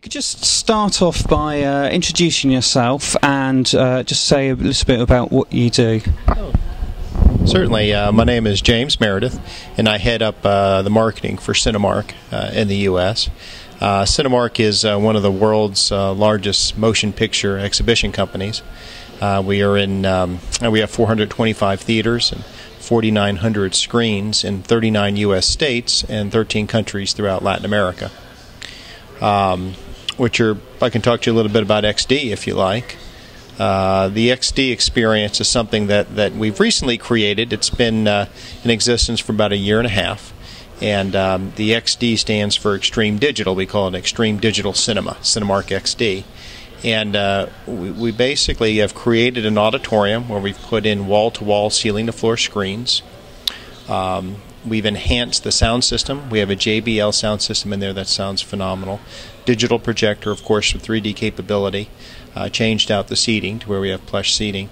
Could you just start off by introducing yourself and just say a little bit about what you do? Certainly. My name is James Meredith, and I head up the marketing for Cinemark in the U.S. Cinemark is one of the world's largest motion picture exhibition companies. We have 425 theaters and 4,900 screens in 39 U.S. states and 13 countries throughout Latin America. I can talk to you a little bit about XD if you like. The XD experience is something that we've recently created. It's been in existence for about a year and a half, and the XD stands for Extreme Digital. We call it Extreme Digital Cinema, Cinemark XD. And we basically have created an auditorium where we've put in wall-to-wall, ceiling-to-floor screens. We've enhanced the sound system. We have a JBL sound system in there that sounds phenomenal. Digital projector, of course, with 3D capability. Changed out the seating to where we have plush seating,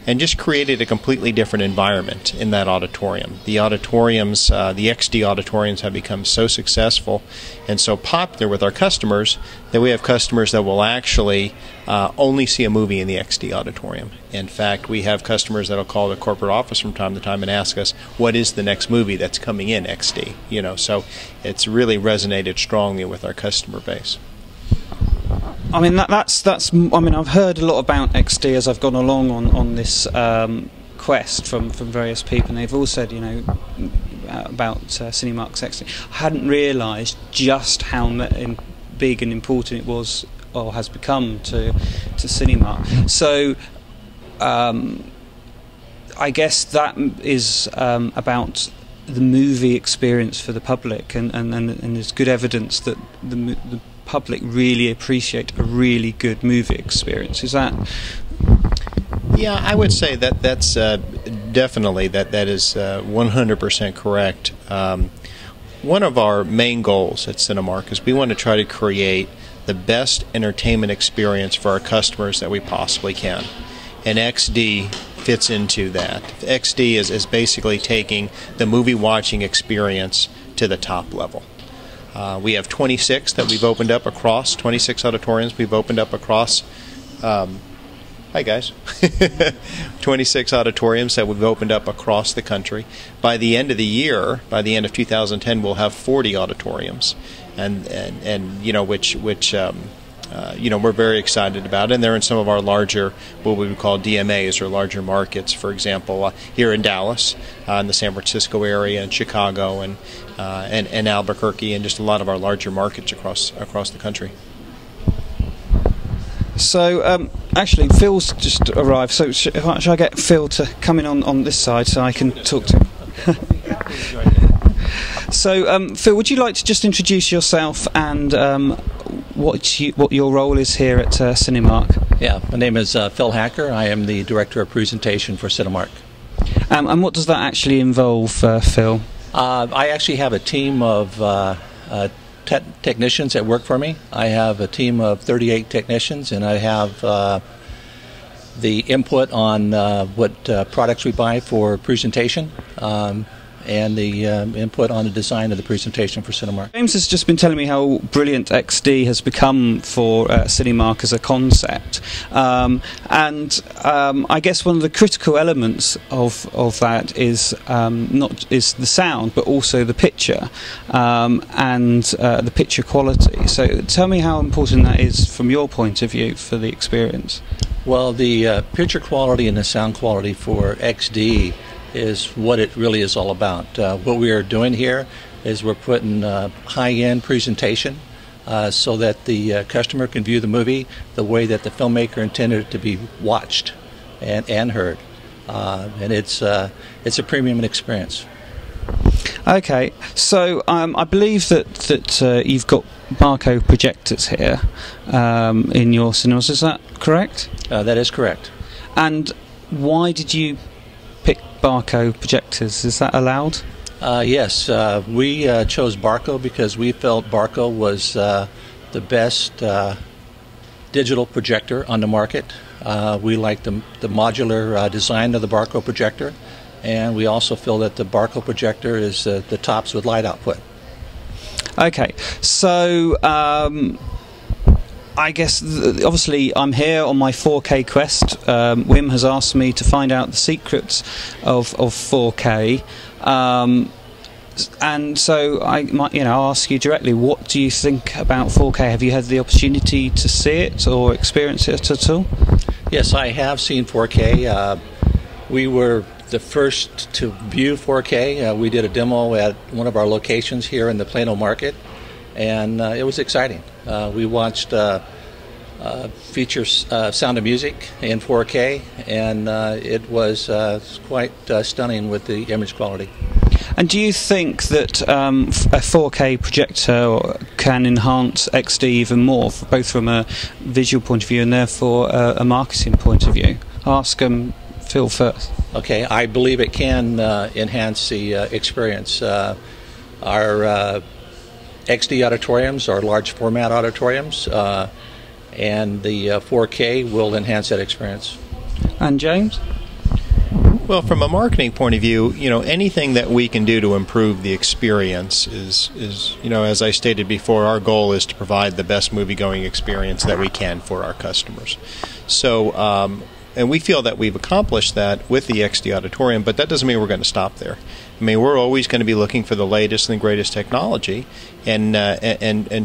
and just created a completely different environment in that auditorium. The auditoriums, the XD auditoriums, have become so successful and so popular with our customers that we have customers that will actually only see a movie in the XD auditorium. In fact, we have customers that will call the corporate office from time to time and ask us, what is the next movie that's coming in XD? So it's really resonated strongly with our customer base. I mean, I've heard a lot about XD as I've gone along on this quest from various people, and they've all said, about Cinemark XD. I hadn't realised just how big and important it was, or has become, to Cinemark. So, I guess that is about the movie experience for the public, and there's good evidence that the public really appreciate a really good movie experience. Is that? Yeah, I would say that's definitely that is 100% correct. One of our main goals at Cinemark is we want to try to create the best entertainment experience for our customers that we possibly can, and XD fits into that. XD is basically taking the movie watching experience to the top level. We have 26 that we've opened up across, 26 auditoriums we've opened up across, hi guys, 26 auditoriums that we've opened up across the country. By the end of the year, by the end of 2010, we'll have 40 auditoriums, and which we're very excited about, and they're in some of our larger, what we would call DMAs, or larger markets. For example, here in Dallas, in the San Francisco area, and Chicago, and Albuquerque, and just a lot of our larger markets across the country. So, actually, Phil's just arrived. So, should I get Phil to come in on this side so I can talk to him? So, Phil, would you like to just introduce yourself and what your role is here at Cinemark? Yeah, my name is Phil Hacker. I am the Director of Presentation for Cinemark. And what does that actually involve, Phil? I actually have a team of technicians that work for me. I have a team of 38 technicians, and I have the input on what products we buy for presentation, and the input on the design of the presentation for Cinemark. James has just been telling me how brilliant XD has become for Cinemark as a concept, and I guess one of the critical elements of that is not the sound, but also the picture, and the picture quality. So tell me how important that is from your point of view for the experience. Well, the picture quality and the sound quality for XD is what it really is all about. What we are doing here is we're putting high-end presentation so that the customer can view the movie the way that the filmmaker intended it to be watched and heard. And it's a premium experience. Okay, so I believe that you've got barcode projectors here in your cinemas. Is that correct? That is correct. And why did you pick barcode projectors? Is that allowed? Yes, we chose Barco because we felt Barco was the best digital projector on the market. We like the modular design of the Barco projector, and we also feel that the Barco projector is the tops with light output. Okay, so I guess obviously I'm here on my 4K quest. Wim has asked me to find out the secrets of 4K, and so I might ask you directly. What do you think about 4K? Have you had the opportunity to see it or experience it at all? Yes, I have seen 4K. We were the first to view 4K. We did a demo at one of our locations here in the Plano market, and it was exciting. We watched features Sound of Music in 4K, and it was quite stunning with the image quality. And do you think that a 4K projector can enhance XD even more, both from a visual point of view and therefore a marketing point of view? Ask Phil first. Okay, I believe it can enhance the experience. Our XD auditoriums are large format auditoriums, and the 4K will enhance that experience. And James? Well, from a marketing point of view, anything that we can do to improve the experience is as I stated before, our goal is to provide the best movie-going experience that we can for our customers. So, and we feel that we've accomplished that with the XD auditorium, but that doesn't mean we're going to stop there. I mean, we're always going to be looking for the latest and greatest technology, and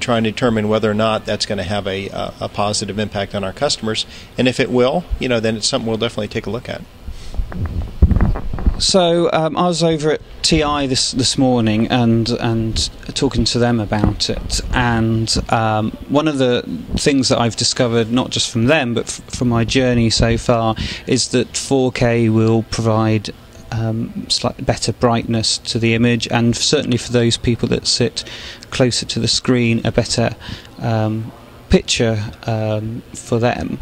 trying to determine whether or not that's going to have a positive impact on our customers. And if it will, then it's something we'll definitely take a look at. So I was over at TI this morning and talking to them about it, and one of the things that I've discovered, not just from them but from my journey so far, is that 4K will provide slightly better brightness to the image, and certainly for those people that sit closer to the screen, a better picture for them.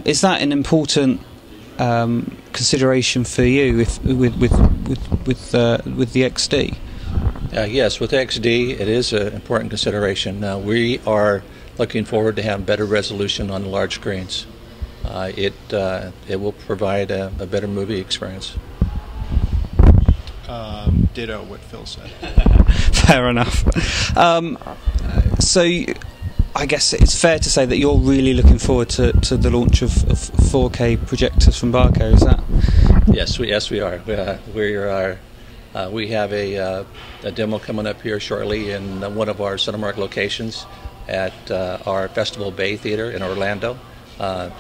Is that an important consideration for you with the XD? Yes, with XD it is an important consideration. We are looking forward to having better resolution on large screens. It will provide a better movie experience. Ditto what Phil said. Fair enough. So I guess it's fair to say that you're really looking forward to the launch of 4K projectors from Barco, is that? Yes, we are. We have a demo coming up here shortly in one of our Cinemark locations at our Festival Bay Theater in Orlando,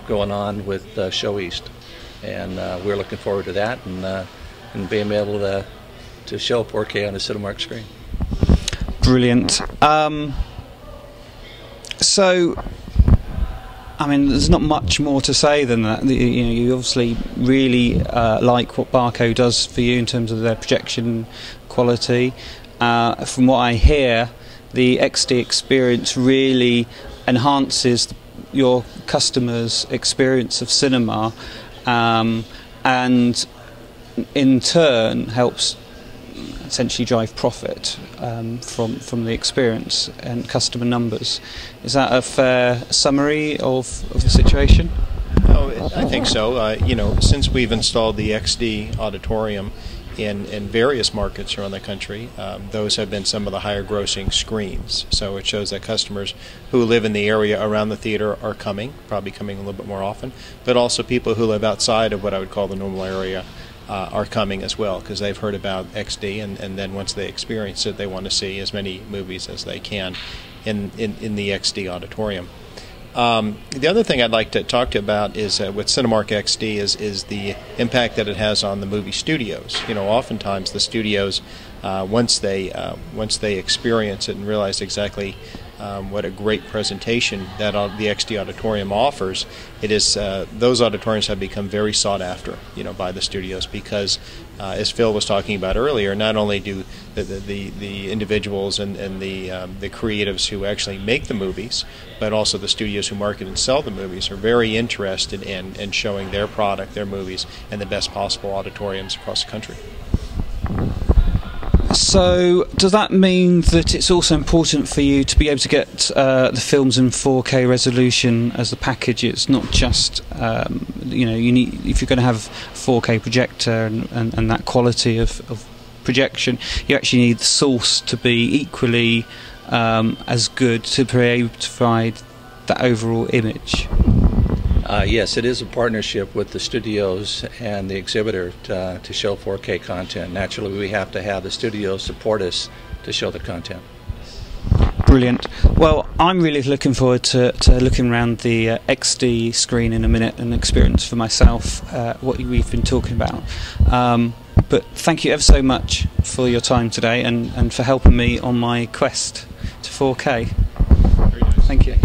going on with Show East, and we're looking forward to that and being able to show 4K on the Cinemark screen. Brilliant. So, I mean, there's not much more to say than that. You obviously really like what Barco does for you in terms of their projection quality. From what I hear, the XD experience really enhances your customers' experience of cinema, and in turn helps essentially drive profit from the experience and customer numbers. Is that a fair summary of the situation? Oh, I think so. Since we've installed the XD auditorium in various markets around the country, those have been some of the higher grossing screens. So it shows that customers who live in the area around the theater are probably coming a little bit more often, but also people who live outside of what I would call the normal area are coming as well, because they've heard about XD, and then once they experience it, they want to see as many movies as they can in the XD auditorium. The other thing I'd like to talk to you about is with Cinemark XD is the impact that it has on the movie studios. Oftentimes the studios, once they experience it and realize exactly what a great presentation that the XD auditorium offers, it is those auditoriums have become very sought after, by the studios, because as Phil was talking about earlier, not only do the individuals and the creatives who actually make the movies, but also the studios who market and sell the movies are very interested in showing their product, their movies, in the best possible auditoriums across the country. So, does that mean that it's also important for you to be able to get the films in 4K resolution as the package? It's not just you need, if you're going to have a 4K projector and that quality of projection, you actually need the source to be equally as good to be able to provide that overall image. Yes, it is a partnership with the studios and the exhibitor to show 4K content. Naturally, we have to have the studios support us to show the content. Brilliant. Well, I'm really looking forward to looking around the XD screen in a minute and experience for myself what we've been talking about. But thank you ever so much for your time today and for helping me on my quest to 4K. Very nice. Thank you.